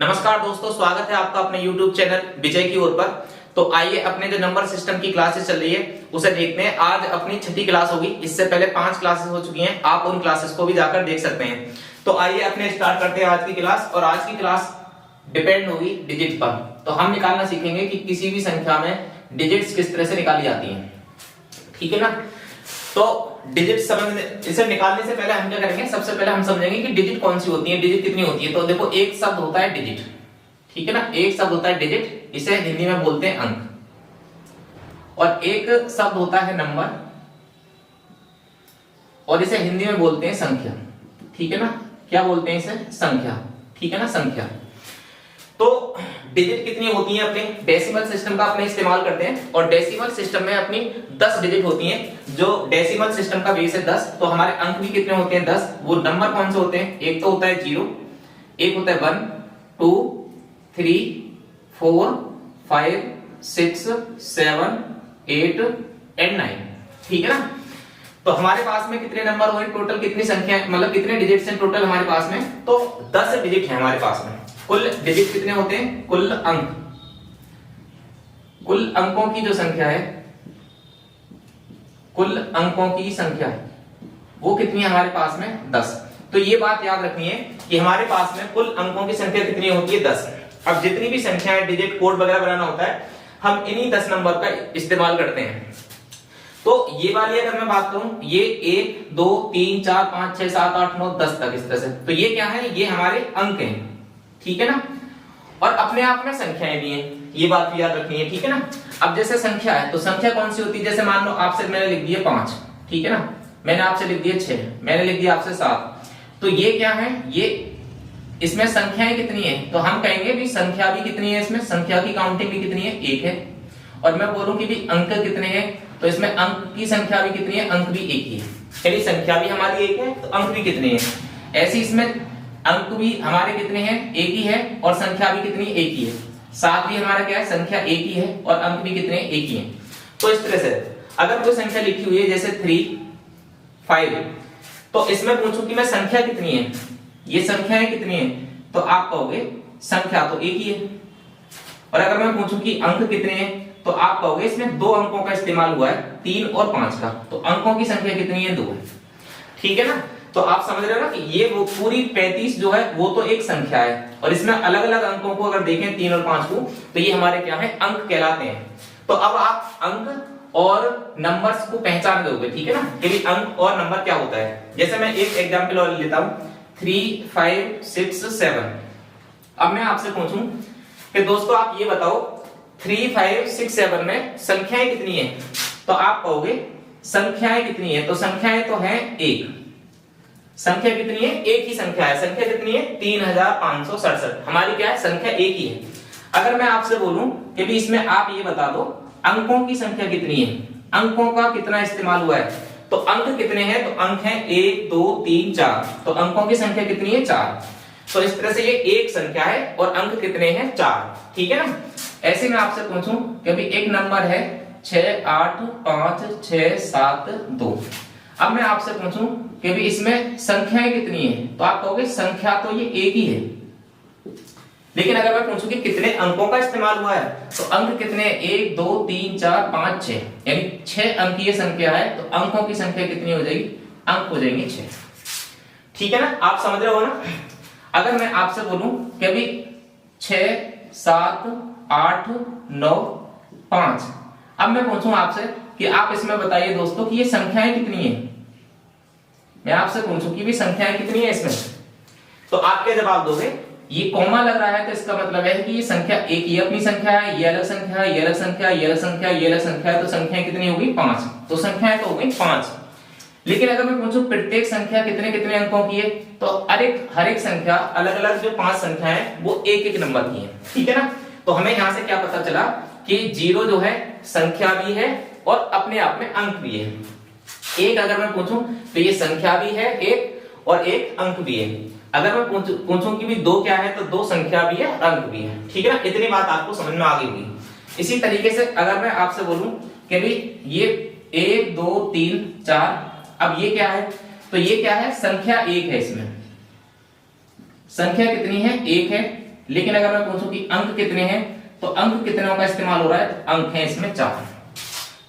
नमस्कार दोस्तों, स्वागत है आपका अपने YouTube चैनल विजय की ओर पर। तो आइए अपने जो नंबर सिस्टम की क्लासेस चल रही है उसे देखते हैं। आज अपनी छठी क्लास होगी। इससे पहले 5 क्लासेस हो चुकी हैं, आप उन क्लासेस को भी जाकर देख सकते हैं। तो आइए अपने स्टार्ट करते हैं आज की क्लास। और आज की क्लास डिपेंड होगी डिजिट पर। तो हम निकालना सीखेंगे कि किसी भी संख्या में डिजिट्स किस तरह से निकाली जाती हैं, ठीक है ना। तो डिजिट समझने, इसे निकालने से पहले हम क्या करेंगे, सबसे पहले हम समझेंगे कि डिजिट कौन सी होती है, डिजिट कितनी होती है। तो देखो, एक शब्द होता है डिजिट, ठीक है ना। एक शब्द होता है डिजिट, इसे हिंदी में बोलते हैं अंक। और एक शब्द होता है नंबर, और इसे हिंदी में बोलते हैं संख्या, ठीक है ना। क्या बोलते हैं इसे? संख्या, ठीक है ना, संख्या। तो डिजिट कितनी होती हैं? अपने डेसिमल सिस्टम का अपने इस्तेमाल करते हैं। और डेसिमल सिस्टम में अपनी 10 डिजिट होती हैं। जो डेसिमल सिस्टम का बेस है 10, तो हमारे अंक भी कितने होते हैं? 10। वो नंबर कौन से होते हैं? एक तो होता है 0, एक होता है 1, 2, 3, 4, 5, 6, 7, 8 एंड 9, ठीक है ना। तो हमारे पास में कितने नंबर हुए टोटल? कितनी संख्या, मतलब कितने डिजिट्स हैं टोटल हमारे पास में? तो 10 डिजिट है हमारे पास में। कुल डिजिट कितने होते हैं? कुल अंक, कुल अंकों की जो संख्या है, कुल अंकों की संख्या वो कितनी है हमारे पास में? 10। तो ये बात याद रखनी है कि हमारे पास में कुल अंकों की संख्या कितनी होती है? 10। अब जितनी भी संख्याएं, डिजिट कोड वगैरह बनाना होता है, हम इन्हीं 10 नंबर का इस्तेमाल करते हैं। तो ये वाली अगर मैं बात करूं, ये 1, 2, 3, 4, 5, 6, 7, 8, 9, 10 तक इस तरह से, तो ये क्या है? ये हमारे अंक हैं, ठीक है ना। और अपने आप में संख्याएं भी हैं, ये बात भी याद रखनी है, ठीक है ना। अब जैसे संख्या है, तो संख्या कौन सी होती है? जैसे मान लो आपसे मैंने लिख दिया 5, ठीक है ना। मैंने आपसे लिख दिया 6, मैंने लिख दिया आपसे 7। तो ये क्या है? ये इसमें संख्याएं कितनी है? तो हम कहेंगे भी संख्या भी कितनी है, इसमें संख्या की काउंटिंग भी कितनी है? 1 है। और मैं बोलूं कि भी अंक कितने हैं, तो इसमें अंक की संख्या भी कितनी है? अंक भी 1 ही है। यानी संख्या भी हमारी 1 है, तो अंक भी कितने हैं? ऐसे इसमें अंक भी हमारे कितने हैं? 1 ही है। और संख्या भी कितनी? 1 ही है। 7 भी हमारा क्या है? संख्या 1 ही है। और अंक भी कितने? 1 ही है। तो इस तरह से अगर कोई संख्या लिखी हुई है जैसे 3, 5, तो इसमें पूछूं कि मैं संख्या कितनी है, ये संख्याएं कितनी है, तो आप कहोगे संख्या तो 1 ही है। और अगर मैं पूछूं कि अंक कितने हैं, तो आप कहोगे इसमें 2 अंकों का इस्तेमाल हुआ है, 3 और 5 का। तो अंकों की संख्या कितनी है? 2 है, ठीक है ना। तो आप समझ रहे हो ना कि ये वो पूरी 35 जो है वो तो एक संख्या है। और इसमें अलग अलग अंकों को अगर देखें 3 और 5 को, तो ये हमारे क्या है? अंक कहलाते हैं। तो अब आप अंक और नंबर्स को पहचान दोगे, ठीक है ना, कि अंक और नंबर क्या होता है। जैसे मैं एक एग्जांपल और लेता हूं, 3, 5, 6, 7। अब मैं आपसे पूछूं कि दोस्तों आप ये बताओ 3, 5, 6, 7 में संख्याएं कितनी है? तो आप कहोगे संख्याएं कितनी है? तो संख्याएं तो है 1। संख्या कितनी है? एक ही संख्या है। संख्या कितनी है? 3567। हमारी क्या है? संख्या 1 ही है। अगर मैं आपसे बोलूं कि भी इसमें आप ये बता दो अंकों की संख्या कितनी है, अंकों का कितना इस्तेमाल हुआ है, तो अंक कितने हैं? तो अंक हैं 1, 2, 3, 4। तो अंकों की संख्या कितनी है? 4। तो इस तरह से ये एक संख्या है और अंक कितने हैं? 4, ठीक है ना। ऐसे मैं आपसे पूछूं कि भी एक नंबर है 6, 8, 5, 6, 7, 2। अब मैं आपसे पूछूं कि भी इसमें संख्याएं कितनी है, तो आप कहोगे संख्या तो ये 1 ही है। लेकिन अगर मैं पूछूं कि कितने अंकों का इस्तेमाल हुआ है, तो अंक कितने? 1, 2, 3, 4, 5, 6, यानी 6 अंकीय संख्या है। तो अंकों की संख्या कितनी हो जाएगी? अंक हो जाएंगे 6, ठीक है ना। आप समझ रहे हो ना। अगर मैं आपसे बोलूं कि अभी 6, 7, 8, 9, 5, अब मैं पूछूं आपसे कि आप इसमें बताइए दोस्तों कि ये संख्याएं कितनी है। मैं आपसे पूछूं कि भी संख्याएं कितनी है इसमें, तो आप क्या जवाब दोगे? ये कॉमा लग रहा है तो इसका मतलब है कि ये संख्या 1 ही अपनी संख्या है, ये अलग संख्या है, ये अलग संख्या है, ये अलग संख्या है, ये अलग संख्या है। तो संख्याएं कितनी होगी? 5। तो संख्याएं तो हो गई 5। लेकिन अगर मैं पूछूं प्रत्येक संख्या कितने कितने अंकों की है, तो हर एक संख्या अलग अलग जो 5 संख्या है वो एक एक नंबर की है, ठीक है ना। तो हमें यहां से क्या पता चला कि 0 जो है संख्या भी है और अपने आप में अंक भी है। 1 अगर मैं पूछूं तो ये संख्या भी है 1 और एक अंक भी है। अगर मैं पूछूं कि भी 2 क्या है, तो 2 संख्या भी है, अंक भी है, ठीक है ना। इतनी बात आपको समझ में आ गई होगी। इसी तरीके से अगर मैं आपसे बोलूं कि भी ये 1, 2, 3, 4, अब ये क्या है, तो ये क्या है? संख्या 1 है। इसमें संख्या कितनी है? 1 है। लेकिन अगर मैं पूछूं कि अंक कितने हैं, तो अंक कितनों का इस्तेमाल हो रहा है, अंक है इसमें 4।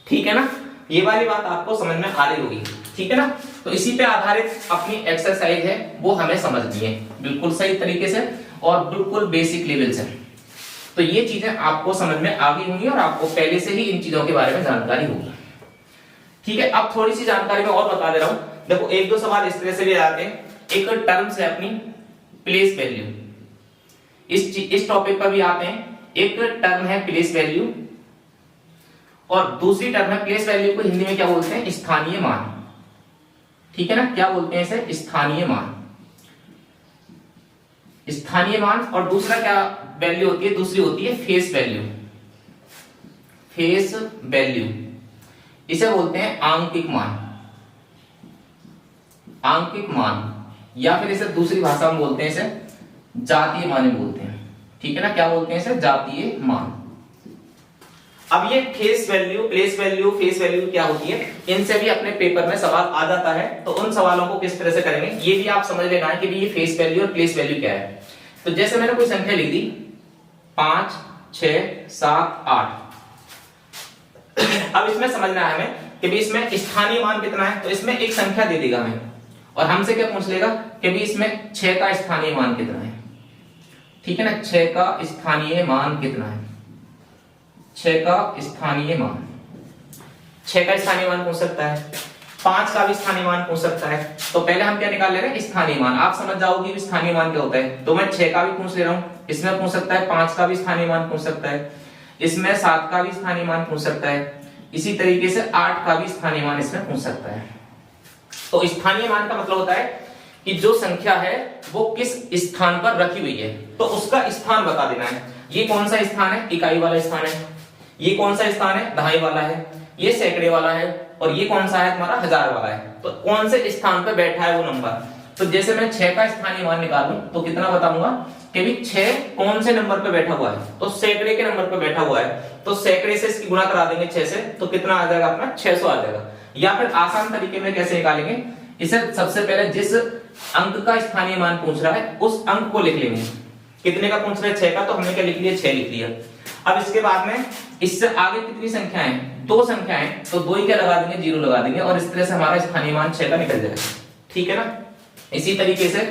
ठीक है ना, ये वाली बात आपको समझ में आ रही होगी। ठीक है ना, तो इसी पे आधारित अपनी एक्सरसाइज है वो हमें समझनी है बिल्कुल सही तरीके से और बिल्कुल बेसिक लेवल से। तो ये चीजें आपको समझ में आ गई होंगी और आपको पहले से ही इन चीजों के बारे में जानकारी होगी। ठीक है, अब थोड़ी सी जानकारी मैं और बता दे रहा हूं। देखो एक दो सवाल इस तरह से भी आते हैं। एक टर्म्स है अपनी प्लेस वैल्यू, इस टॉपिक पर भी आते हैं। एक टर्म है प्लेस वैल्यू और दूसरी टर्म है प्लेस वैल्यू को हिंदी में क्या बोलते हैं, स्थानीय मान। ठीक है ना, क्या बोलते हैं इसे, स्थानीय मान। स्थानीय मान और दूसरा क्या वैल्यू होती है, दूसरी होती है फेस वैल्यू। फेस वैल्यू इसे बोलते हैं आंकिक मान। आंकिक मान या फिर इसे दूसरी भाषा में बोलते हैं इसे जातीय मान बोलते हैं। ठीक है ना, क्या बोलते हैं इसे, जातीय मान। अब ये face value, place value, face value क्या होती है, इनसे भी अपने पेपर में सवाल आ जाता है। तो उन सवालों को किस तरह से करेंगे ये भी आप समझ लेना है कि ये फेस वैल्यू और प्लेस वैल्यू क्या है। तो जैसे मैंने कोई संख्या लिख दी 5, 6, 7, 8। अब इसमें समझना है हमें कि भी इसमें स्थानीय मान कितना है, तो इसमें एक संख्या दे देगा हमें और हमसे क्या पूछ लेगा कि भी इसमें 6 का स्थानीय मान कितना है। ठीक है ना, 6 का स्थानीय मान कितना है, 6 का स्थानीय मान, 6 का स्थानीय मान पूछ सकता है, 5 का भी स्थानीय मान पूछ सकता है। तो पहले हम क्या निकाल ले रहे हैं, स्थानीय मान। आप समझ जाओगे कि स्थानीय मान क्या होता है। तो मैं 6 का भी पूछ ले रहा हूं, इसमें पूछ सकता है 5 का भी स्थानीय मान पूछ सकता है, इसमें 7 का भी स्थानीय मान पूछ सकता है, इसी तरीके से 8 का भी स्थानीय मान इसमें पूछ सकता है। तो स्थानीय मान का मतलब होता है कि जो संख्या है वो किस स्थान पर रखी हुई है, तो उसका स्थान बता देना है। ये कौन सा स्थान है, इकाई वाला स्थान है। ये कौन सा स्थान है, दहाई वाला है। ये सैकड़े वाला है और ये कौन सा है तुम्हारा, हजार वाला है। तो कौन से स्थान पर बैठा है वो नंबर। तो जैसे मैं 6 का स्थानीय मान निकालूं तो कितना बताऊंगा कि भी 6 कौन से नंबर पे बैठा हुआ है, तो सैकड़े के नंबर पे बैठा हुआ है। तो सैकड़े से इसकी गुणा करा देंगे 6 से, तो कितना आ जाएगा अपना 600 आ जाएगा। या फिर आसान तरीके में कैसे निकालेंगे, इसे सबसे पहले जिस अंक का स्थानीय मान पूछ रहा है उस अंक को लिख लेंगे। कितने का पूछ रहा है, 6 का, तो हमने क्या लिख लिया, 6 लिख लिया। अब इसके बाद में इससे आगे कितनी संख्या है, 2 संख्या है, तो 2 ही क्या लगा देंगे, 0 लगा देंगे और इस तरह से हमारा स्थानीय मान 6 का निकल जाएगा। ठीक है ना, इसी तरीके से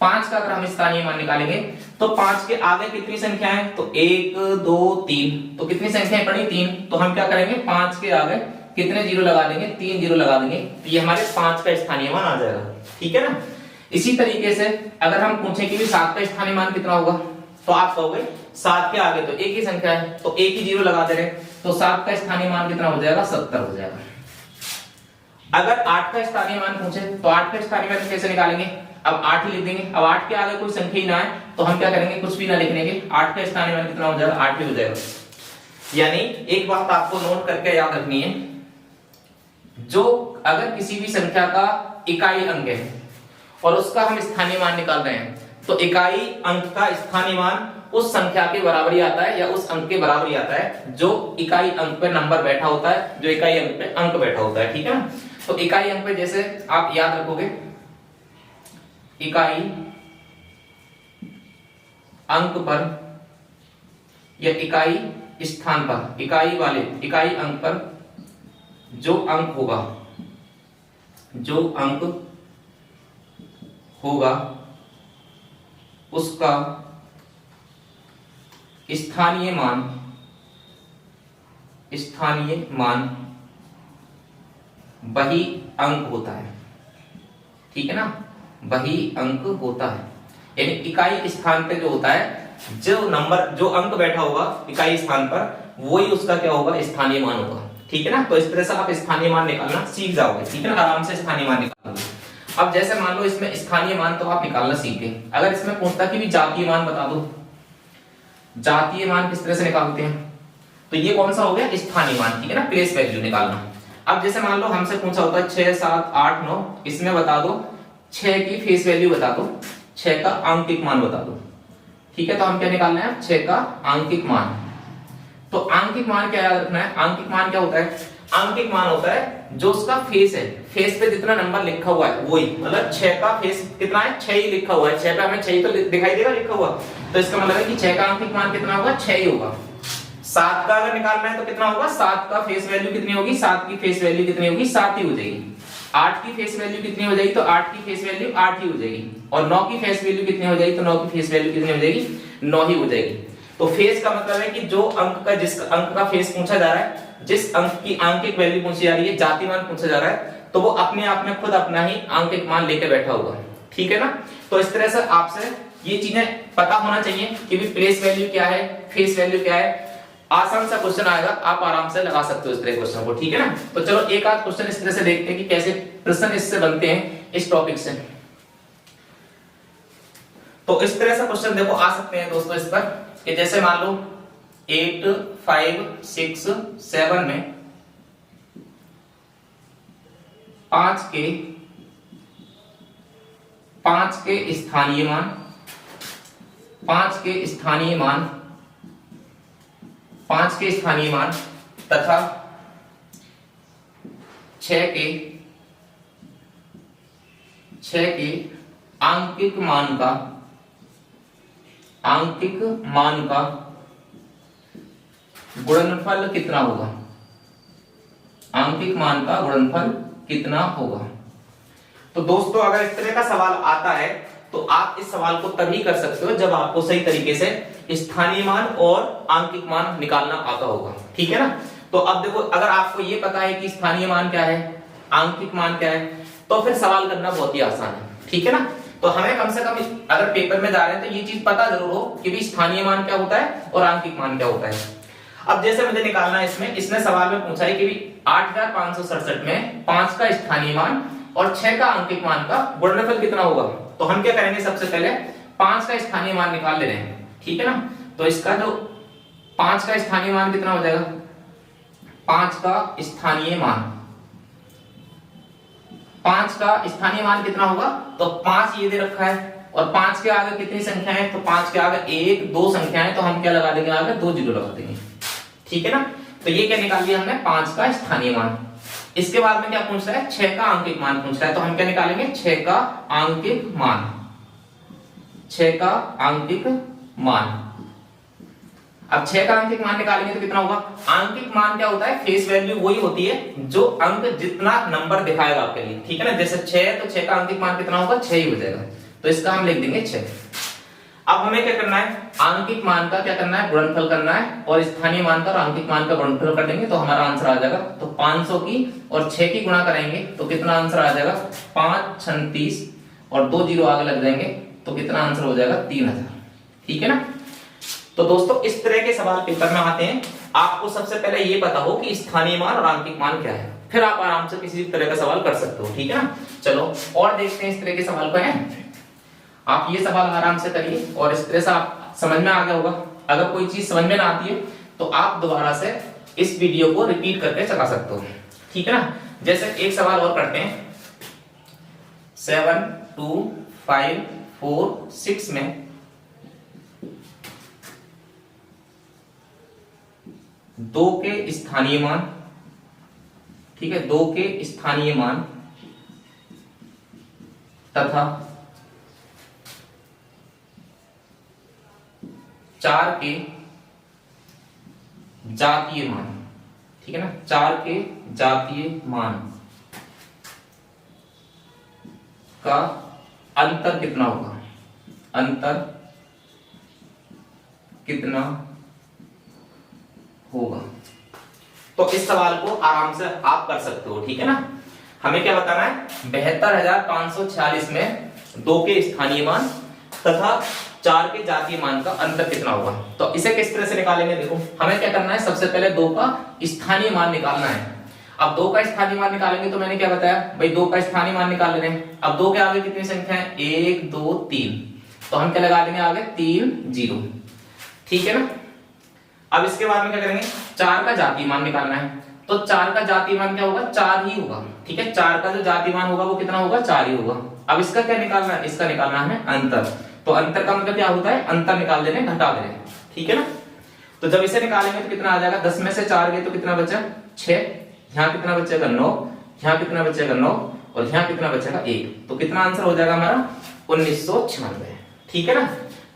5 का अगर हम स्थानीय मान निकालेंगे तो 5 के आगे कितनी संख्या है, तो 1, 2, 3, तो कितनी संख्याएं पड़ी, 3। तो हम क्या करेंगे, 5 के आगे कितने 0 लगा देंगे, 3 0 लगा देंगे, तो ये हमारे 5 का स्थानीय मान आ जाएगा। ठीक है ना, इसी तरीके से अगर हम पूछें कि 7 का स्थानीय मान कितना होगा, तो आप कहोगे 7 के आगे तो एक ही संख्या है, तो एक ही 0 लगा दे रहे, तो 7 का स्थानीय मान कितना हो जाएगा, 70 हो जाएगा। अगर 8 का स्थानीय मान पूछे तो 8 का स्थानीय मान कैसे निकालेंगे, अब 8 ही लिख देंगे। अब 8 के आगे कोई संख्या ही ना है तो हम क्या करेंगे, कुछ भी ना लिखने के, 8 का स्थानीय मान कितना हो जाएगा, 8 ही हो जाएगा। यानी एक बात आपको नोट करके याद रखनी है, जो अगर किसी भी संख्या का इकाई अंक है और उसका हम स्थानीय मान निकाल रहे हैं, तो इकाई अंक का स्थानीय मान उस संख्या के बराबर ही आता है या उस अंक के बराबर ही आता है जो इकाई अंक पे नंबर बैठा होता है, जो इकाई अंक पे अंक बैठा होता है। ठीक है ना, तो इकाई अंक पे जैसे आप याद रखोगे, इकाई अंक पर या इकाई स्थान पर, इकाई वाले इकाई अंक पर जो अंक होगा, जो अंक होगा उसका स्थानीय मान, स्थानीय मान वही अंक होता है। ठीक है ना, वही अंक होता है। यानी इकाई स्थान पे जो होता है, जो नंबर, जो अंक बैठा होगा इकाई स्थान पर, वही उसका क्या होगा, स्थानीय मान होगा। ठीक है ना, तो इस तरह से आप स्थानीय मान निकालना सीख जाओगे। ठीक है ना, आराम से स्थानीय मान निकालोगे। अब जैसे मान लो इसमें स्थानीय मान तो आप निकालना सीख गए, अगर इसमें पूछता कि भी जातीय मान बता दो, जातीय मान किस तरह से निकालते हैं, तो ये कौन सा हो गया, स्थानीय मान। ठीक है ना, प्लेस वैल्यू निकालना। अब जैसे मान लो हमसे पूछा होता है 6, 7, 8, 9, इसमें बता दो 6 की फेस वैल्यू बता दो, 6 का आंकिक मान बता दो। ठीक है, तो हम क्या निकालना है, 6 का आंकिक मान। तो आंकिक मान क्या याद रखना है, आंकिक मान क्या होता है, आंकिक मान होता है जो उसका फेस है, फेस पे जितना नंबर लिखा हुआ है वही, मतलब 6 का फेस कितना है, 6 ही लिखा हुआ है, 6 पे हमें 6 ही तो दिखाई देगा लिखा हुआ, तो इसका मतलब है कि 6 का आंकिक मान कितना होगा, 6 ही होगा। 7 का अगर निकालना है तो कितना होगा, 7 का फेस वैल्यू कितनी होगी, 7 की फेस वैल्यू कितनी होगी, 7 ही हो जाएगी। 8 की फेस वैल्यू कितनी हो जाएगी, तो 8 की फेस वैल्यू 8 ही हो जाएगी। और 9 की फेस वैल्यू कितनी हो जाएगी, तो 9 की फेस वैल्यू कितनी हो जाएगी, 9 ही हो जाएगी। तो फेस का मतलब है कि जो अंक का, जिस अंक का फेस पूछा जा रहा है, जिस अंक की आंकिक वैल्यू पूछी जा रही है, जाति मान पूछा जा रहा है, तो वो अपने आप में खुद अपना ही आंकिक मान लेके बैठा होगा, ठीक है ना। तो इस तरह से आपसे ये चीजें पता होना चाहिए कि भी प्लेस वैल्यू क्या है, फेस वैल्यू क्या है। आसान सा क्वेश्चन आएगा, आप आराम से लगा सकते हो इस तरह क्वेश्चन को, ठीक है ना। तो चलो एक आध क्वेश्चन इस तरह से देखते हैं कि कैसे प्रश्न इससे बनते हैं इस टॉपिक से। तो इस तरह से क्वेश्चन देखो आ सकते हैं दोस्तों इस पर, कि जैसे मान लो 8, 5, 6, 7 में 5 के स्थानीय मान, 5 के स्थानीय मान, 5 के स्थानीय मान तथा 6 के आंकिक मान का गुणनफल कितना होगा, आंकिक मान का गुणनफल कितना होगा। तो दोस्तों अगर इस तरह का सवाल आता है तो आप इस सवाल को तभी कर सकते हो जब आपको सही तरीके से स्थानीय मान और आंकिक मान निकालना आता होगा, ठीक है ना। तो अब देखो अगर आपको ये पता है कि स्थानीय मान क्या है, आंकिक मान क्या है, तो फिर सवाल करना बहुत ही आसान है, ठीक है ना। तो हमें कम से कम अगर पेपर में जा रहे हैं तो ये चीज पता जरूर हो कि भी स्थानीय मान क्या होता है और आंकिक मान क्या होता है। अब जैसे मुझे निकालना है इसमें, इसने सवाल में पूछा है कि भी 8567 में 5 का स्थानीय मान और 6 का आंकिक मान का गुणनफल कितना होगा। तो हम क्या करेंगे, सबसे पहले 5 का स्थानीय मान निकाल ले रहे हैं, ठीक है ना। तो इसका जो 5 का स्थानीय मान कितना हो जाएगा, 5 का स्थानीय मान, 5 का स्थानीय मान कितना होगा, तो 5 ये दे रखा है और 5 के आगे कितनी संख्या है, तो 5 के आगे 1 2 संख्या है, तो हम क्या लगा देंगे, आगे 2 जीरो लगा देंगे, ठीक है ना। तो ये क्या निकाल लिया हमने, 5 का स्थानीय मान। इसके बाद में क्या पूछ रहा है, 6 का आंकिक मान पूछ रहा है, तो हम क्या निकालेंगे, 6 का आंकिक मान, 6 का आंकिक मान। अब 6 का आंकिक मान निकालेंगे तो कितना होगा, आंकिक मान क्या होता है, फेस वैल्यू वही होती है जो अंक जितना नंबर दिखाएगा आपके लिए, ठीक है ना। जैसे 6 है तो 6 का आंकिक मान कितना होगा, 6 ही हो जाएगा, तो इसका हम लिख देंगे 6। अब हमें क्या करना है, आंकिक मान का क्या करना है, गुणनफल करना है, और स्थानीय मान का और आंकिक मान का गुणनफल कर देंगे तो हमारा आंसर आ जाएगा। तो 500 की और 6 की गुणा करेंगे तो कितना आंसर आ जाएगा, 5 36 और 2 जीरो आगे लग जाएंगे तो कितना आंसर हो जाएगा, 3000, ठीक है ना। तो दोस्तों इस तरह के सवाल पेपर में आते हैं, आपको सबसे पहले ये पता हो कि स्थानीय मान और आंकिक मान क्या है, फिर आप आराम से किसी तरह का सवाल कर सकते हो, ठीक है ना। चलो और देखते हैं इस तरह के सवाल को है। आप ये सवाल आराम से करिए और इस तरह से आप समझ में आ गया होगा। अगर कोई चीज समझ में ना आती है तो आप दोबारा से इस वीडियो को रिपीट करके चला सकते हो, ठीक है ना। जैसे एक सवाल और करते हैं, 7 2 5 4 6 में 2 के स्थानीय मान, ठीक है, 2 के स्थानीय मान तथा 4 के जातीय मान, ठीक है ना, 4 के जातीय मान का अंतर कितना होगा, अंतर कितना होगा। तो इस सवाल को आराम से आप कर सकते हो, ठीक है ना। हमें क्या बताना है, 72,546 में 2 के स्थानीय मान तथा 4 के जातीय मान का अंतर कितना होगा। तो इसे किस तरह से निकालेंगे, देखो हमें क्या करना है, सबसे पहले 2 का स्थानीय मान निकालना है। अब 2 का स्थानीय मान निकालेंगे तो मैंने क्या बताया भाई, 2 का स्थानीय मान निकाल रहे हैं। अब 2 के आगे कितनी संख्या है, 1 2 3, तो हम क्या लगा देंगे आगे 3 0, ठीक है ना। अब इसके बाद में क्या करेंगे, 4 का जातीय मान निकालना है, तो 4 का जातीय मान क्या होगा, 4 ही होगा, ठीक है। 4 का जो जातीय मान होगा वो कितना होगा, 4 ही होगा। अब इसका क्या निकालना है, इसका निकालना है अंतर। तो अंतर का मतलब क्या होता है, अंतर निकाल देने, घटा देने, ठीक है ना। तो जब इसे निकालेंगे तो कितना आ जाएगा, 10 में से 4 गए तो कितना बचा, 6, यहाँ कितना बचेगा 9, यहाँ कितना बचेगा 9 और यहाँ कितना बचेगा 1, तो कितना आंसर हो जाएगा हमारा 1996। ठीक है ना।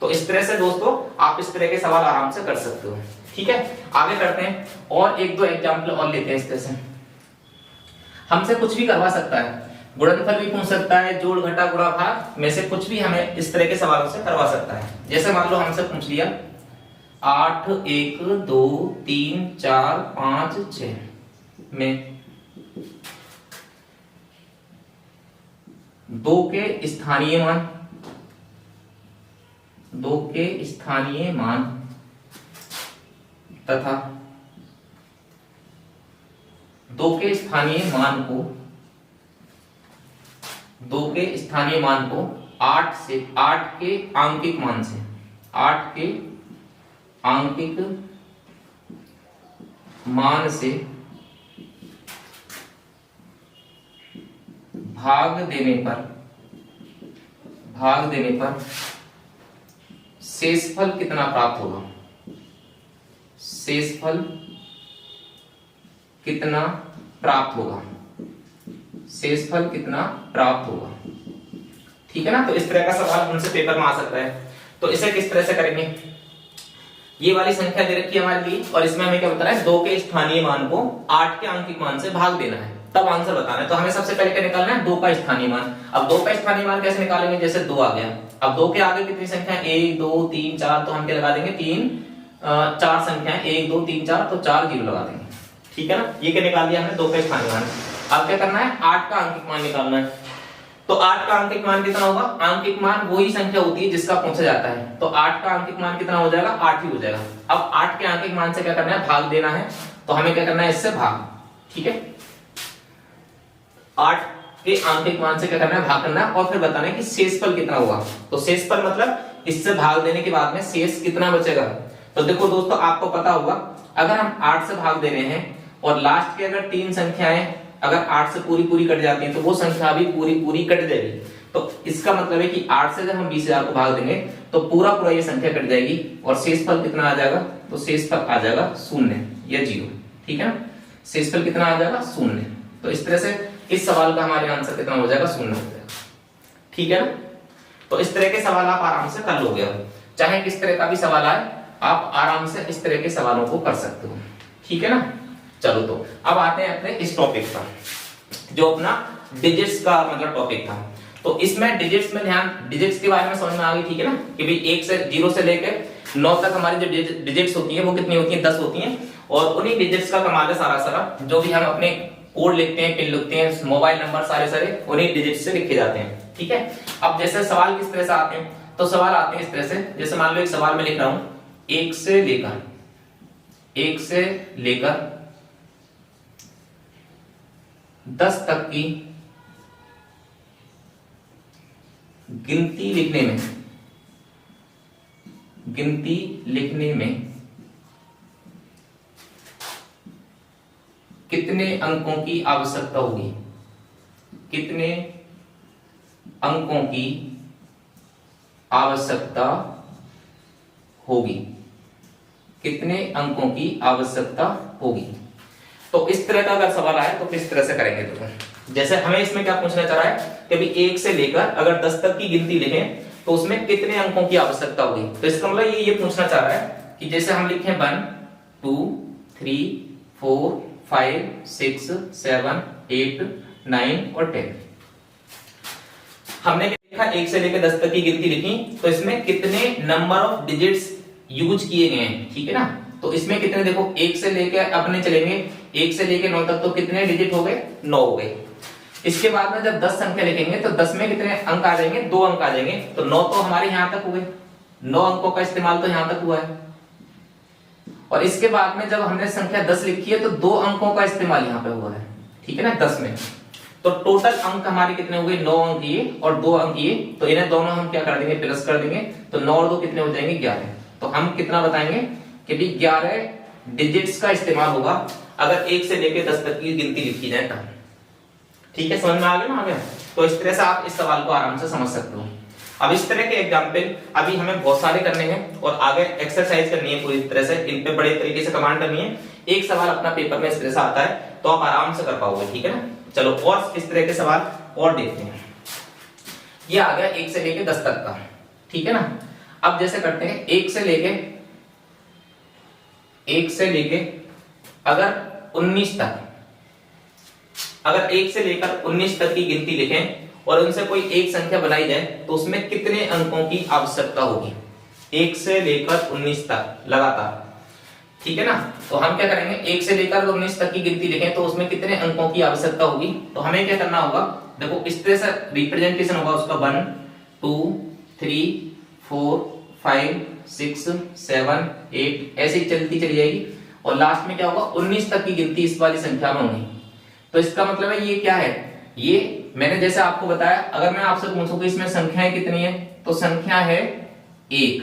तो इस तरह से दोस्तों आप इस तरह के सवाल आराम से कर सकते हो। ठीक है, आगे करते हैं और एक दो एग्जाम्पल और लेते हैं। इस तरह से हमसे कुछ भी करवा सकता है, गुणनफल भी पूछ सकता है, जोड़ घटा गुणा भाग में से कुछ भी हमें इस तरह के सवालों से करवा सकता है। जैसे मान लो हमसे पूछ लिया 8 1 2 3 4 5 6 में 2 के स्थानीय मान, 2 के स्थानीय मान तथा 2 के स्थानीय मान को 2 के स्थानीय मान को 8 से 8 के आंकिक मान से 8 के आंकिक मान से भाग देने पर शेषफल कितना प्राप्त होगा, शेषफल कितना प्राप्त होगा, शेषफल कितना प्राप्त होगा। ठीक है ना। तो इस तरह का सवाल उनसे पेपर में आ सकता है। तो इसे किस तरह से करेंगे, ये वाली संख्या दे रखी है हमारे लिए और इसमें हमें क्या बताना है, 2 के स्थानीय मान को 8 के आंकिक मान से भाग देना है, तब आंसर बताना है। तो हमें सबसे पहले क्या निकालना है, 2 का स्थानीय मान। अब 2 का स्थानीय मान कैसे निकालेंगे, जैसे 2 आ गया, अब 2 के आगे कितनी संख्या है, 1 2 3 4, तो हम क्या लगा देंगे 3 4 संख्या है, 1 2 3 4, तो 4 जीरो लगा देंगे। ठीक है ना, ये क्या निकाल दिया हमने 2 का स्थानीय मान। अब क्या करना है, 8 का आंकिक मान निकालना है। तो 8 का आंकिक मान कितना होगा, आंकिक मान वही संख्या होती है जिसका पूछा जाता है, तो 8 का आंकिक मान कितना हो जाएगा, 8 ही हो जाएगा। अब 8 के आंकिक मान से क्या करना है, भाग देना है, तो हमें क्या करना है, इससे भाग। ठीक है, 8 के आंकिक मान से क्या करना है, भाग करना है और फिर बताना है कि शेषफल कितना होगा। तो शेषफल मतलब इससे भाग देने के बाद में शेष कितना बचेगा। तो देखो दोस्तों, आपको पता होगा अगर हम 8 से भाग दे रहे हैं और लास्ट के अगर 3 संख्याएं अगर 8 से पूरी पूरी कट जाती हैं तो वो संख्या भी पूरी पूरी कट जाएगी। तो इसका मतलब है कि 8 से जब हम 20,000 को भाग देंगे तो पूरा पूरा ये संख्या कट जाएगी और शेषफल कितना आ जाएगा, तो शेषफल आ जाएगा 0 या 0। ठीक है ना, शेषफल कितना आ जाएगा, 0। तो इस तरह से इस सवाल का हमारे आंसर कितना हो जाएगा, 0 हो जाएगा। ठीक है ना। तो इस तरह के सवाल आप आराम से कर लोगे, चाहे किस तरह का भी सवाल आए आप आराम से इस तरह के सवालों को कर सकते हो। ठीक है ना। चलो तो अब आते हैं अपने इस टॉपिक पर, जो अपना डिजिट्स का मतलब टॉपिक था। तो इसमें डिजिट्स में ध्यान, डिजिट्स के बारे में समझ में आ गई। ठीक है ना, कि भाई 1 से 0 से लेकर 9 तक हमारी जो डिजिट्स होती है वो कितनी होती है, 10 होती हैं। और उन्हीं डिजिट्स का कमाल है सारा जो भी हम अपने कोड लिखते हैं, पिन लिखते हैं, मोबाइल नंबर सारे उन्हीं डिजिट्स से लिखे जाते हैं। ठीक है, अब जैसे सवाल किस तरह से आते हैं, तो सवाल आते हैं इस तरह से, जैसे मान लो एक सवाल में लिख रहा हूं 1 से लेकर 10 तक की गिनती लिखने में कितने अंकों की आवश्यकता होगी, कितने अंकों की आवश्यकता होगी, कितने अंकों की आवश्यकता होगी। तो इस तरह का अगर सवाल आए तो किस तरह से करेंगे। तो जैसे हमें इसमें क्या पूछना चाह रहा है कि भाई 1 से लेकर अगर 10 तक की गिनती लिखें तो उसमें कितने अंकों की आवश्यकता होगी। तो इसका मतलब ये पूछना चाह रहा है कि जैसे हम लिखें 1 2 3 4 5 6 7 8 9 और 10, हमने लिखा 1 से लेकर 10 तक की गिनती लिखी, तो इसमें कितने नंबर ऑफ डिजिट्स यूज किए गए हैं। ठीक है ना, तो इसमें कितने, देखो 1 से लेकर अपने चलेंगे 1 से लेकर 9 तक, तो कितने डिजिट हो गए, 9 हो गए। इसके बाद में जब 10 संख्या लिखेंगे तो 10 में कितने अंक आ जाएंगे, 2 अंक आ जाएंगे। तो 9 तो हमारे यहां तक हुए, 9 अंकों का इस्तेमाल तो यहां तक हुआ है। और इसके बाद में जब हमने संख्या 10 लिखी है तो 2 अंकों का इस्तेमाल यहां पे हुआ है। ठीक है ना, 10 में तो टोटल अंक हमारे कितने हो गए, 9 अंक ये और 2 अंक ये, तो इन्हें दोनों हम क्या कर देंगे, प्लस कर देंगे। तो 9 और 2 कितने हो जाएंगे, 11। तो हम कितना बताएंगे कि भी 11 डिजिट्स का इस्तेमाल होगा अगर 1 से लेकर 10 तक की गिनती लिखी जाए तब। ठीक है, समझ में आ गया ना, आ गया। तो इस तरह से आप इस सवाल को आराम से समझ सकते हो। अब इस तरह के एग्जाम्पल अभी हमें बहुत सारे करने हैं और आगे एक्सरसाइज करनी है पूरी तरह से, इन पे बड़े तरीके से कमांड करनी है। एक सवाल अपना पेपर में इस तरह से आता है तो आप आराम से कर पाओगे। ठीक है ना। चलो और इस तरह के सवाल और देखते हैं। ये आ गया 1 से लेके 10 तक का, ठीक है ना। अब जैसे करते हैं 1 से लेके अगर 19 तक, अगर 1 से लेकर 19 तक की गिनती लिखें और उनसे कोई एक संख्या बनाई जाए तो उसमें कितने अंकों की आवश्यकता होगी। 1 से लेकर 19 तक लगातार, ठीक है ना। तो हम क्या करेंगे, 1 से लेकर 19 तक की गिनती लिखें तो उसमें कितने अंकों की आवश्यकता होगी। तो हमें क्या करना होगा, देखो इस तरह से रिप्रेजेंटेशन होगा उसका 1 2 3 4 5 6 7 8 ऐसे ही चलती चली जाएगी और लास्ट में क्या होगा 19 तक की गिनती इस वाली संख्या में होगी। तो इसका मतलब है ये क्या है, ये मैंने जैसे आपको बताया, अगर मैं आपसे पूछूं कि इसमें संख्याएं कितनी है तो संख्या है 1,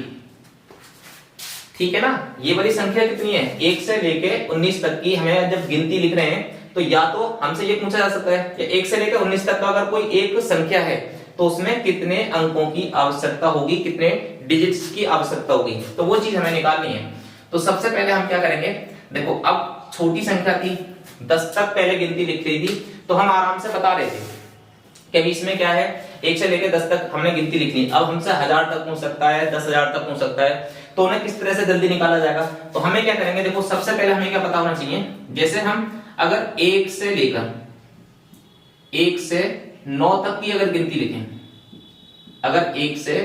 ठीक है ना। ये वाली संख्या कितनी है, 1 से लेके 19 तक की हमें जब गिनती लिख रहे हैं तो या तो हमसे ये पूछा जा सकता है कि 1 से लेकर 19 तक का अगर कोई एक संख्या है तो उसमें कितने अंकों की आवश्यकता होगी, कितने डिजिट्स की आवश्यकता होगी, तो वो चीज हमें निकालनी है। तो सबसे पहले हम क्या करेंगे, देखो अब छोटी संख्या थी 10 तक पहले गिनती लिख रही थी तो हम आराम से बता रहे थे कि अभी इसमें क्या है 1 से लेकर 10 तक हमने गिनती लिखनी। अब हमसे 1000 तक पूछ सकता है, 10,000 तक पूछ सकता है, तो उन्हें किस तरह से जल्दी निकाला जाएगा। तो हमें क्या करेंगे, देखो सबसे पहले हमें क्या पता होना चाहिए, जैसे हम अगर 1 से लेकर 1 से 9 तक की अगर गिनती लिखें, अगर 1 से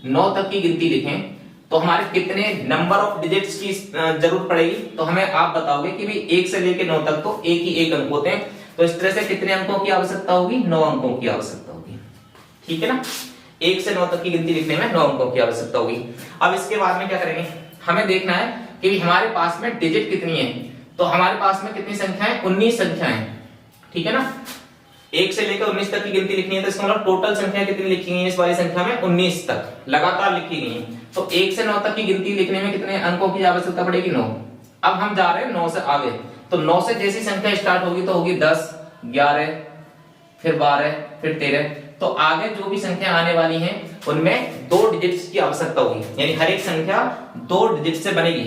9 तक की गिनती लिखें तो हमारे कितने नंबर ऑफ डिजिट्स की जरूरत पड़ेगी। तो हमें आप बताओगे कि भाई 1 से लेकर 9 तक तो एक ही एक अंक होते हैं, तो इस तरह से कितने अंकों की आवश्यकता होगी, 9 अंकों की आवश्यकता होगी, ठीक है ना। 1 से 9 तक की गिनती लिखने में 9 अंकों की आवश्यकता होगी। अब इसके बाद में क्या करेंगे, हमें देखना है कि हमारे पास में डिजिट कितनी है। तो हमारे पास में कितनी संख्याएं, 19 संख्याएं, ठीक है ना। 1 से लेकर 19 तक की गिनती लिखनी है तो इसका मतलब टोटल संख्या कितनी लिखी गई है इस वाली संख्या में, 19 तक लगातार लिखी गई है। तो 1 से 9 तक की गिनती लिखने में कितने अंकों की आवश्यकता पड़ेगी, 9। अब हम जा रहे हैं 9 से आगे, तो 9 से जैसी संख्या स्टार्ट होगी तो होगी 10 11 फिर 12 फिर 13, तो आगे जो भी संख्या आने वाली हैं उनमें 2 डिजिट्स की आवश्यकता होगी, यानी हर एक संख्या 2 डिजिट से बनेगी।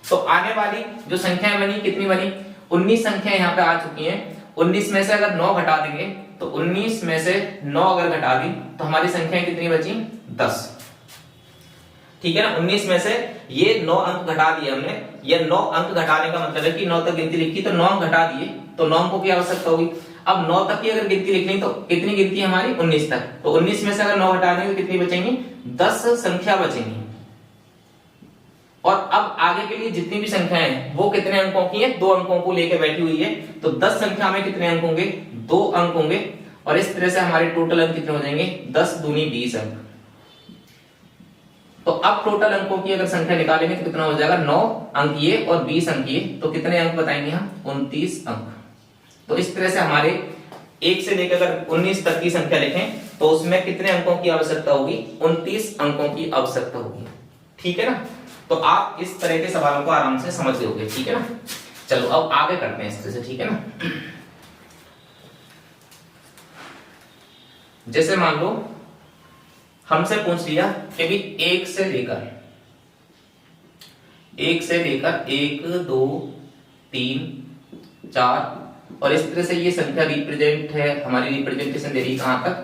तो आने वाली जो संख्याएं बनी कितनी बनी, 19 संख्या यहाँ पे आ चुकी हैं। 19 में से अगर 9 घटा देंगे तो 19 में से 9 अगर घटा दी तो हमारी संख्याएं कितनी बची, 10, ठीक है ना। 19 में से ये 9 अंक घटा दिए हमने, ये 9 अंक घटाने का मतलब है कि 9 तक गिनती लिखी तो 9 अंक घटा दिए तो 9 अंकों की आवश्यकता होगी। अब 9 तक की अगर गिनती लिखनी तो कितनी गिनती है हमारी, 19 तक, तो 19 में से अगर 9 हटा देंगे तो कितनी बचेंगी, 10 संख्या बचेंगी। और अब आगे के लिए जितनी भी संख्याएं हैं वो कितने अंकों की है, 2 अंकों को लेकर बैठी हुई है। तो 10 संख्या में कितने अंक होंगे, 2 अंक होंगे। और इस तरह से हमारे टोटल अंक कितने हो जाएंगे, 10 दूनी 20 अंक। तो अब टोटल अंकों की अगर संख्या निकालेंगे तो कितना हो जाएगा, 9 अंक ये और 20 अंक ये, तो कितने अंक बताएंगे हम, 29 अंक। तो इस तरह से हमारे 1 से लेकर अगर 19 तक की संख्या लिखें तो उसमें कितने अंकों की आवश्यकता होगी, 29 अंकों की आवश्यकता होगी, ठीक है ना। तो आप इस तरह के सवालों को आराम से समझ लोगे, ठीक है ना। चलो अब आगे करते हैं इस तरह से, ठीक है ना। जैसे मान लो हमसे पूछ लिया कि भी 1 से लेकर 1 2 3 4 और इस तरह से ये संख्या रिप्रेजेंट है, हमारी रिप्रेजेंटेशन दे रही कहां तक,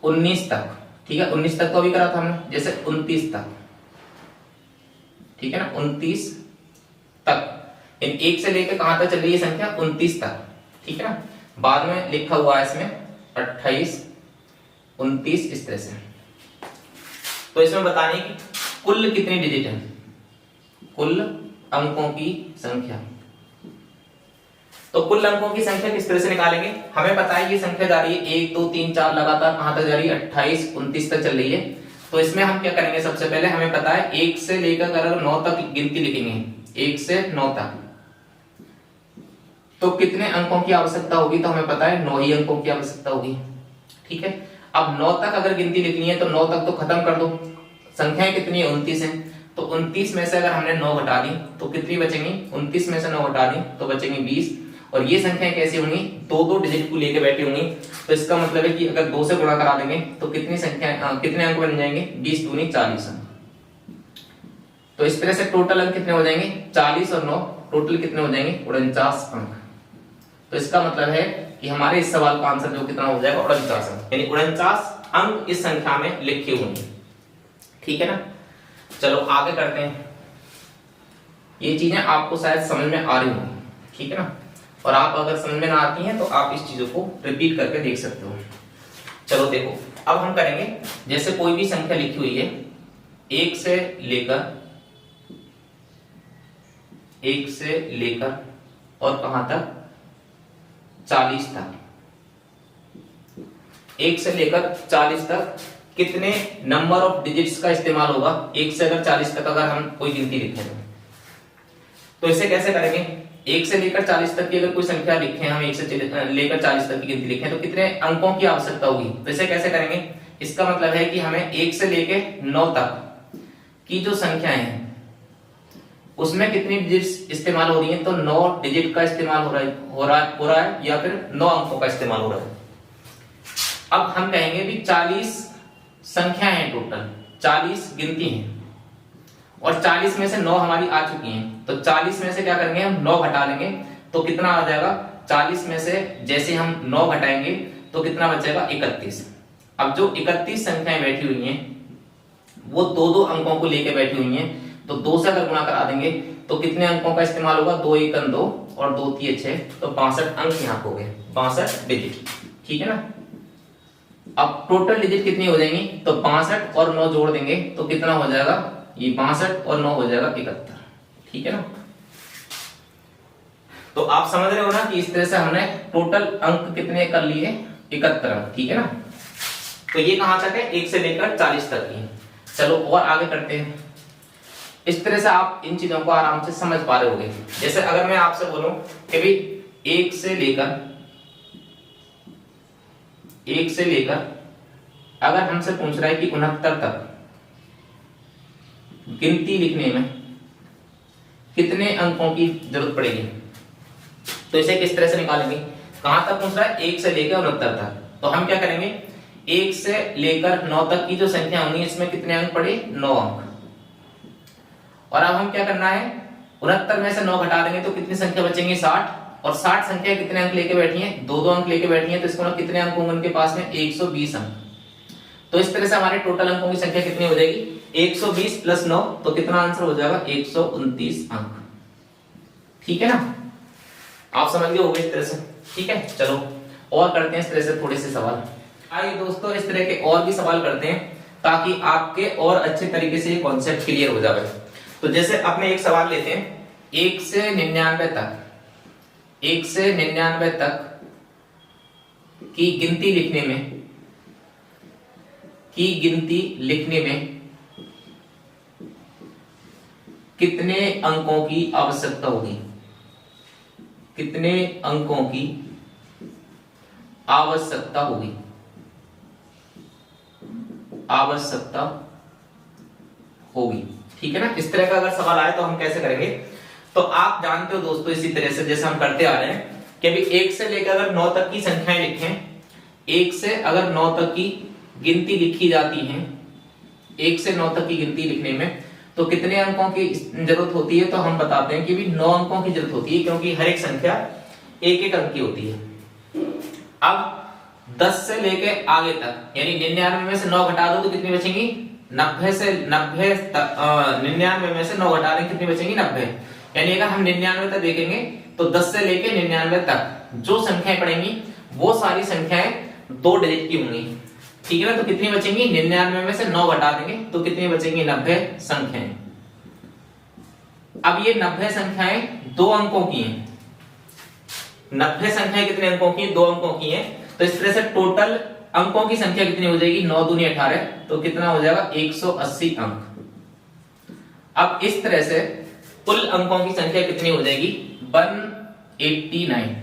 19 तक, ठीक है। 19 तक तो अभी करा था हमने, जैसे 29 तक, ठीक है ना, 29 तक। 1 से लेकर कहां तक चल रही है संख्या, 29 तक, ठीक है ना। बाद में लिखा हुआ है इसमें 28 29 इस तरह से। तो इसमें बताने की कुल कितनी डिजिट है, कुल अंकों की संख्या। तो कुल अंकों की संख्या किस तरह से निकालेंगे, हमें पता है ये संख्या जा रही है 1 2 3 4 लगातार कहां तक जा रही है, 28 29 तक चल रही है। तो इसमें हम क्या करेंगे, सबसे पहले हमें पता है 1 से लेकर अगर 9 तक गिनती लिखेंगे, 1 से 9 तक, तो कितने अंकों की आवश्यकता होगी, तो हमें पता है 9 ही अंकों की आवश्यकता होगी, ठीक है। अब 9 तक अगर गिनती लिखनी है तो 9 तक तो खत्म कर दो, संख्याएं कितनी है, 29 है। तो 29 में से अगर हमने 9 घटा दी तो कितनी बचेंगी, 29 में से 9 घटा दी तो बचेंगी 20। और ये संख्याएं कैसी होंगी, 2 डिजिट को लेके बैठी होंगी। तो इसका मतलब है कि अगर 2 से गुणा करा देंगे तो कितनी संख्या कितने अंक बन जाएंगे, 20 दूनी 40 अंक। तो इस तरह से टोटल अंक कितने हो जाएंगे, 40 और 9 टोटल कितने हो जाएंगे, 49 अंक। तो इसका मतलब है कि हमारे इस सवाल का आंसर जो कितना हो जाएगा 49 अंक, यानी 49 अंक इस संख्या में लिखे हुए हैं। ठीक है ना, चलो आगे करते हैं। ये चीजें आपको शायद समझ में आ रही होंगी, ठीक है ना, और आप अगर समझ में ना आती हैं तो आप इस चीजों को रिपीट करके देख सकते हो। चलो देखो, अब हम करेंगे, जैसे कोई भी संख्या लिखी हुई है 1 से लेकर और कहां तक, 40 तक। 1 से लेकर 40 तक कितने नंबर ऑफ डिजिट्स का इस्तेमाल होगा? 1 से अगर 40 तक अगर हम कोई गिनती लिखें तो इसे कैसे करेंगे? 1 से लेकर 40 तक की अगर कोई संख्या लिखें, हम 1 से लेकर 40 तक की गिनती लिखें तो कितने अंकों की आवश्यकता होगी? तो इसे कैसे करेंगे? इसका मतलब है कि हमें 1 से लेकर 9 तक की जो संख्याएं हैं उसमें कितनी डिजिट्स इस्तेमाल हो रही हैं? तो 9 डिजिट का इस्तेमाल हो रहा है या फिर 9 अंकों का इस्तेमाल हो रहा है। अब हम कहेंगे भी 40 संख्याएं हैं, टोटल 40 गिनती हैं और 40 में से 9 हमारी आ चुकी हैं, तो 40 में से क्या करेंगे? हम 9 घटा लेंगे तो कितना आ जाएगा? 40 में से जैसे हम 9 घटाएंगे तो कितना बचेगा? 31। अब जो 31 संख्याएं बैठी हुई हैं वो 2-2 अंकों को लेके बैठी हुई हैं, तो 2 से अगर गुणा करा देंगे तो कितने अंकों का इस्तेमाल होगा? 2 × 1 = 2 और 2 × 3 = 6, तो 62 अंक यहाँ हो गए, 62 डिजिट। ठीक है ना, अब टोटल डिजिट कितनी हो जाएंगी? तो 62 और 9 जोड़ देंगे तो कितना हो जाएगा? ये 62 और 9 हो जाएगा 71। ठीक है ना, तो आप समझ रहे हो ना कि इस तरह से हमने टोटल अंक कितने कर लिए? 71 अंक। ठीक है ना, तो ये कहां तक है? 1 से लेकर 40 तक की। चलो और आगे करते हैं। इस तरह से आप इन चीजों को आराम से समझ पा रहे होगे। जैसे अगर मैं आपसे बोलूं कि भाई 1 से लेकर अगर हमसे पूछ रहा है कि 69 तक गिनती लिखने में कितने अंकों की जरूरत पड़ेगी, तो इसे किस तरह से निकालेंगे? कहां तक पूछ रहा है? 1 से लेकर 69 तक, तो हम क्या करेंगे? 1 से लेकर 9 तक की जो संख्या होंगी इसमें कितने अंक पड़े? 9 अंक। और अब हम क्या करना है? 69 में से 9 घटा देंगे तो कितनी संख्या बचेंगी? 60। और 60 संख्या कितने अंक लेके बैठी है? 2-2 अंक लेके बैठी है, तो इसको कितने अंक होंगे उनके पास में? 120 अंक। तो इस तरह से हमारे टोटल अंकों की संख्या कितनी हो जाएगी? 120 + 9, तो कितना आंसर हो जाएगा? 129 अंक। ठीक है ना, आप समझ गए होंगे इस तरह से। ठीक है, चलो और करते हैं इस तरह से थोड़े से सवाल। आइए दोस्तों, इस तरह के और भी सवाल करते हैं ताकि आपके और अच्छे तरीके से ये कॉन्सेप्ट क्लियर हो जाए। तो जैसे अपने एक सवाल लेते हैं, 1 से 99 तक, 1 से 99 तक की गिनती लिखने में कितने अंकों की आवश्यकता होगी? कितने अंकों की आवश्यकता होगी? ठीक है ना, इस तरह का अगर सवाल आए तो हम कैसे करेंगे? तो आप जानते हो दोस्तों, इसी तरह से जैसे हम करते आ रहे हैं कि अभी 1 से लेकर अगर 9 तक की संख्याएं लिखें, 1 से अगर 9 तक की गिनती लिखी जाती है, 1 से 9 तक की गिनती लिखने में तो कितने अंकों की जरूरत होती है? तो हम बताते हैं कि भी 9 अंकों की जरूरत होती है, क्योंकि हर एक संख्या 1-1 अंक की होती है। अब 10 से लेके आगे तक, यानी 99 में से 9 घटा दो तो कितनी बचेंगी? 99 में से 9 घटा दें कितनी बचेंगी? 90। यानी अगर हम 99 तक देखेंगे तो 10 से लेके 99 तक जो संख्याएं पड़ेंगी वो सारी संख्याएं 2 डिजिट की होंगी। ठीक है ना, तो कितनी बचेंगी? 99 में से 9 घटा देंगे तो कितनी बचेंगी? 90 संख्याएं। अब ये 90 संख्याएं 2 अंकों की हैं। 90 संख्याएं कितने अंकों की? 2 अंकों की हैं। तो इस तरह से टोटल अंकों की संख्या कितनी हो जाएगी? 9 दूनी 18, तो कितना हो जाएगा? 180 अंक। अब इस तरह से कुल अंकों की संख्या कितनी हो जाएगी? 189।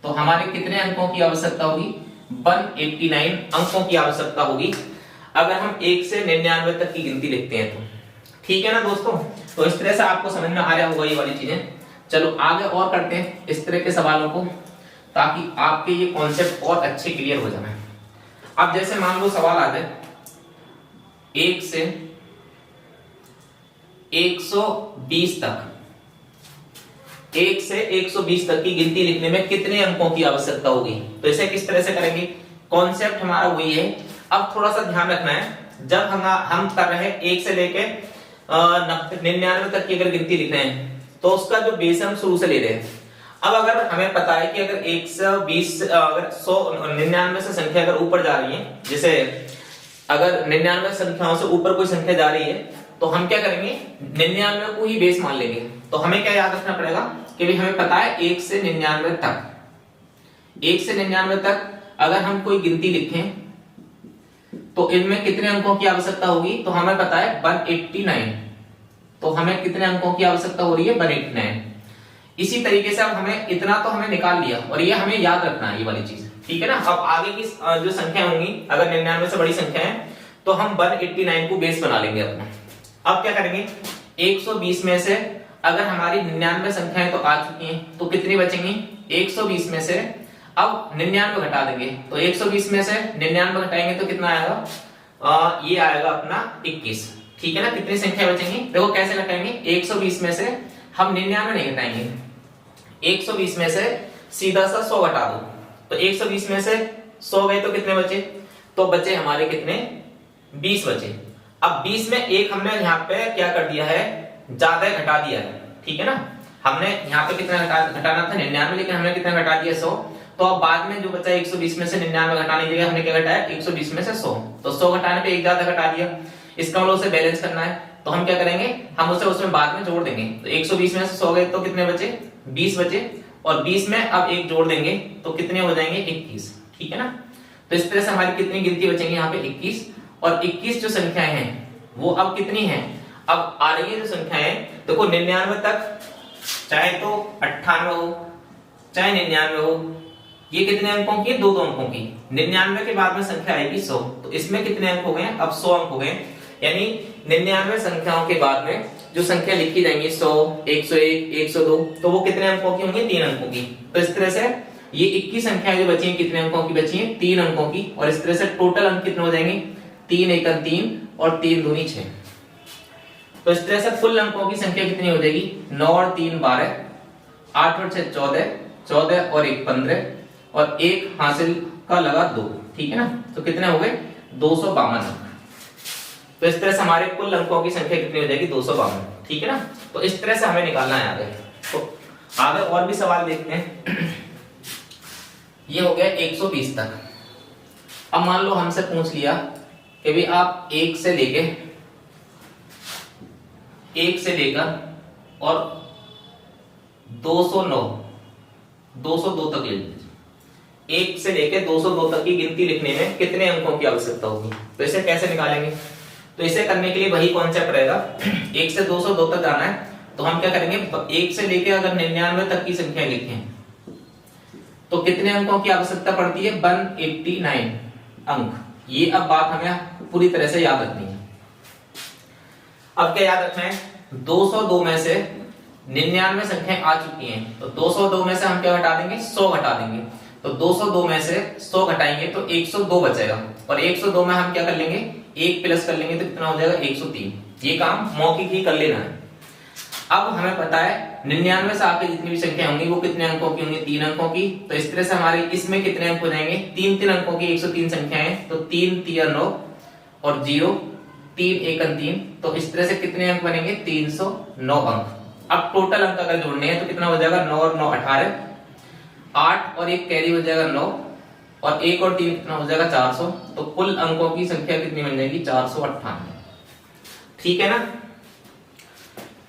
तो हमारे कितने अंकों की आवश्यकता होगी? 189 अंकों की आवश्यकता होगी अगर हम 1 से 99 तक की गिनती लिखते हैं तो। ठीक है ना दोस्तों, तो इस तरह से आपको समझ में आ रहा होगा ये वाली चीजें। चलो आगे और करते हैं इस तरह के सवालों को ताकि आपके ये कॉन्सेप्ट और अच्छे क्लियर हो जाए। अब जैसे मान लो सवाल आ जाए 1 से 120 तक 1 से 120 तक की गिनती लिखने में कितने अंकों की आवश्यकता होगी। तो इसे किस तरह से करेंगे, कॉन्सेप्ट हमारा वही है। अब थोड़ा सा ध्यान रखना है, जब हम कर रहे हैं 1 से लेके 99 तक की अगर गिनती लिख रहे हैं तो उसका जो बेस हम शुरू से ले रहे हैं। अब अगर हमें पता है कि अगर 120 अगर 199 से संख्या अगर ऊपर जा रही है, जैसे अगर 99 संख्याओं से ऊपर कोई संख्या जा रही है तो हम क्या करेंगे, 99 को ही बेस मान लेंगे। तो हमें क्या याद रखना पड़ेगा कि भाई हमें पता है 1 से 99 तक, 1 से 99 तक अगर हम कोई गिनती लिखें तो इनमें कितने अंकों की आवश्यकता होगी। तो हमें पता है 189, तो हमें कितने अंकों की आवश्यकता हो रही है, 189। इसी तरीके से अब हमें इतना तो हमें निकाल लिया और ये हमें याद रखना है ये वाली चीज, ठीक है ना। अब आगे की जो संख्या होंगी, अगर 99 से बड़ी संख्या है तो हम 189 को बेस बना लेंगे अपना। अब क्या करेंगे, 120 में से अगर हमारी 99 संख्याएं तो आ चुकी हैं तो कितनी बचेंगी, 120 में से अब 99 घटा देंगे। तो 120 में से 99 घटाएंगे तो कितना आएगा, ये आएगा अपना 21, ठीक है ना। कितनी संख्या बचेंगी, देखो कैसे घटाएंगे, 120 में से हम 99 नहीं घटाएंगे, 120 में से सीधा सा 100 घटा दो। तो 120 में से 100 गए तो कितने बचे, तो बचे हमारे कितने, 20 बचे। अब 20 में एक हमने यहाँ पे क्या कर दिया है, ज्यादा घटा दिया है, ठीक है ना। हमने यहाँ पे कितना घटाना था 99, लेकिन हमने कितना घटा दिया 100। तो अब बाद में जो बचा 120 में से 99 घटाने की जगह हमने क्या घटाया, 120 में से 100। तो 100 घटाने पे एक ज्यादा घटा दिया, इसका मतलब उसे बैलेंस करना है। तो हम क्या करेंगे, हम उसे उसमें बाद में जोड़ देंगे। तो 120 में से 100 गए तो कितने बचे, 20 बचे। और 20 में अब एक जोड़ देंगे तो कितने हो जाएंगे, 21, ठीक है ना। तो इस तरह से हमारी कितनी गिनती बचेंगे यहाँ पे 21। और 21 जो संख्याएं हैं वो अब कितनी हैं, अब आ रही है जो संख्याएं, देखो 99 तक, चाहे तो 98 हो चाहे 99 हो, ये कितने अंकों की, 2 अंकों की। 99 के बाद में संख्या आएगी 100, तो इसमें कितने अंक हो गए, अब 100 अंक हो गए। यानी 99 संख्याओं के बाद में जो संख्या लिखी जाएंगी 100, 101, 102, तो वो कितने अंकों की होंगी, 3 अंकों की। तो इस तरह से ये 21 संख्याएं जो बची हैं कितने अंकों की बची हैं, 3 अंकों की। और इस तरह से टोटल अंक कितने हो जाएंगे, 3 एकम 3 और 3 दूनी 6। तो इस तरह से कुल अंकों की संख्या कितनी हो जाएगी, 9 और 3 12, 8 और 6 14, 14 और 1 15, और 1 हासिल का लगा 2, ठीक है ना। तो कितने हो गए, 252 अंक। तो इस तरह से हमारे कुल अंकों की संख्या कितनी हो जाएगी, 252, ठीक है ना। तो इस तरह से हमें निकालना है आगे। तो आगे और भी सवाल देखते हैं। ये हो गया 120 तक। अब मान लो हमसे पूछ लिया कि भी आप 1 से लेकर और 202 तक ले लीजिए। 1 से लेकर 202 तक की गिनती लिखने में कितने अंकों की आवश्यकता होगी। तो इसे कैसे निकालेंगे, तो इसे करने के लिए वही कॉन्सेप्ट रहेगा। 1 से 202 तक आना है तो हम क्या करेंगे, 1 से लेकर अगर 99 तक की संख्या लिखें तो कितने अंकों की आवश्यकता पड़ती है, 189 अंक। ये अब बात हमें पूरी तरह से याद रखनी है। अब क्या याद रखना है, 202 में से 99 संख्याएं आ चुकी हैं, तो 202 में से हम क्या घटा देंगे, 100 घटा देंगे। तो 202 में से 100 घटाएंगे तो 102 बचेगा। और 102 में हम क्या कर लेंगे, 1 प्लस कर लेंगे तो कितना हो जाएगा, 103। ये काम मौखिक ही कर लेना है। अब हमें पता है 99 से आके जितनी भी संख्या होंगी वो कितने अंकों की होंगी, 3 अंकों की। तो इस तरह से हमारे इसमें कितने अंक हो जाएंगे, 3 अंकों की 103 संख्याएं। तो 3 3 9 और 0 3 1 3। तो इस तरह से कितने अंक बनेंगे, 309 अंक। अब टोटल अंक अगर जोड़ने हैं तो कितना हो जाएगा, 9 और 9 18, 8 और 1 कैरी हो जाएगा 9, और 1 और 3 कितना हो जाएगा 400। तो कुल अंकों की संख्या कितनी बन जाएगी, 498, ठीक है ना।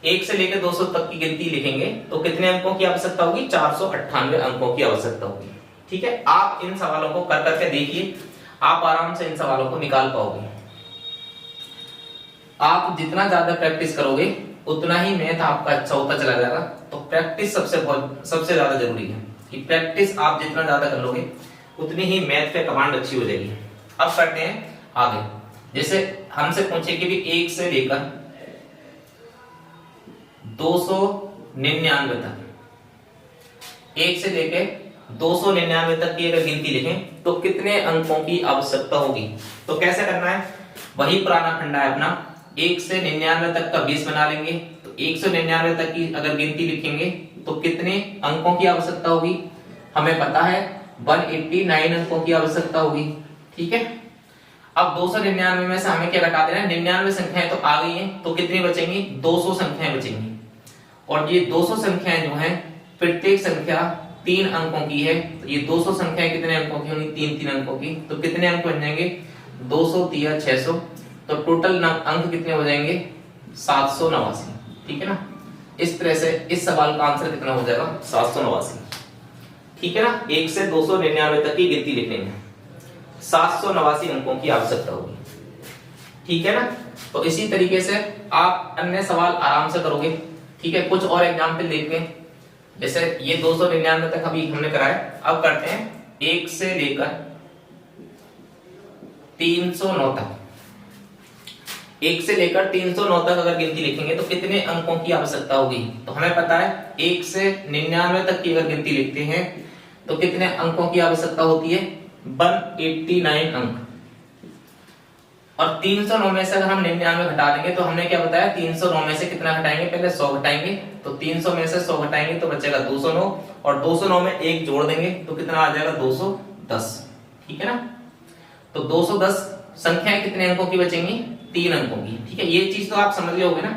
1 से लेकर 200 तक की गिनती लिखेंगे तो कितने अंकों की आवश्यकता होगी, 498 अंकों की आवश्यकता होगी, ठीक है। आप इन सवालों को कर करके देखिए, आप आराम से इन सवालों को निकाल पाओगे। आप जितना ज्यादा प्रैक्टिस करोगे उतना ही मैथ आपका अच्छा होता चला जाएगा। तो प्रैक्टिस सबसे ज्यादा जरूरी है कि प्रैक्टिस आप जितना ज्यादा कर लोगे उतनी ही मैथ पे कमांड अच्छी हो जाएगी। अब करते हैं आगे। जैसे हमसे पूछे कि भी 1 से लेकर 299 तक, 1 से लेकर 299 तक की अगर गिनती लिखें तो कितने अंकों की आवश्यकता होगी। तो कैसे करना है, वही पुराना फंडा है अपना। 1 से 99 तक का बेस बना लेंगे। तो 199 तक की अगर गिनती लिखेंगे तो कितने अंकों की आवश्यकता होगी? हमें पता है 189 अंकों की आवश्यकता होगी। ठीक है, अब 299 में से हमें क्या घटा देना है? 99 संख्याएं तो आ गई हैं, तो कितनी बचेंगी? 200 संख्याएं बचेंगी। और ये 200 संख्याएं जो हैं, प्रत्येक संख्या 3 अंकों की है, तो ये 200 संख्याएं कितने अंकों की होंगी? 3 अंकों की। तो कितने अंक बन जाएंगे? 200 तिया 600, तो टोटल अंक कितने हो जाएंगे? 789। ठीक है ना, इस तरह से इस सवाल का आंसर कितना हो जाएगा? 789। ठीक है ना, 1 से 299 तक की गिनती लिखने में 789 अंकों की आवश्यकता होगी। ठीक है ना, तो इसी तरीके से आप अन्य सवाल आराम से करोगे। ठीक है, कुछ और एग्जाम्पल देखते हैं। जैसे ये 299 तक अभी हमने कराया, अब करते हैं 1 से लेकर 309 तक। 1 से लेकर 309 तक अगर गिनती लिखेंगे तो कितने अंकों की आवश्यकता होगी? तो हमें पता है 1 से 99 तक की अगर गिनती लिखते हैं तो कितने अंकों की आवश्यकता होती है? 189 अंक। और 309 में से अगर हम 99 घटा देंगे तो हमने क्या बताया? 309 में से कितना घटाएंगे? पहले 100 घटाएंगे, तो 300 में से 100 घटाएंगे तो बचेगा 209, और 209 में 1 जोड़ देंगे तो कितना आ जाएगा? 210। ठीक है ना, तो 210 संख्याएं कितने अंकों की बचेंगी? 3 अंकों की। ठीक है, ये चीज तो आप समझ गए होगे ना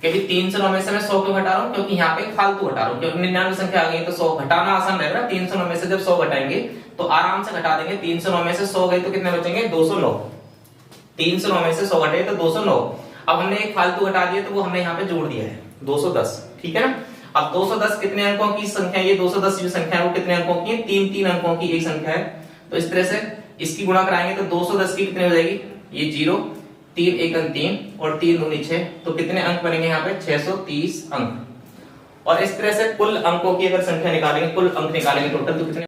कि अभी 309 में से मैं 100 क्यों घटा रहा हूं? क्योंकि यहाँ पे फालतू घटा रहा हूं, क्योंकि 99 संख्या आ गई तो 100 घटाना आसान रहेगा। 309 में से जब 100 घटाएंगे तो आराम से घटा देंगे। 309 में से 100 गए तो कितने बचेंगे? 209। 309 में से 100 घटे तो 209। अब हमने एक फालतू घटा दिया तो वो हमने यहाँ पे जोड़ दिया है 210। ठीक है ना, अब 210 कितने अंकों की संख्या? ये 210 जो संख्या है वो कितने अंकों की है? 3 अंकों की एक संख्या है। तो इस तरह से इसकी गुणा कराएंगे तो 210 की कितने हो जाएगी? ये 0, 3 1 3 और 3 दूनी 6, तो कितने अंक बनेंगे यहाँ पे? 630 अंक। और इस तरह से कुल अंकों की अगर संख्या निकालेंगे, कुल अंक निकालेंगे टोटल, तो कितने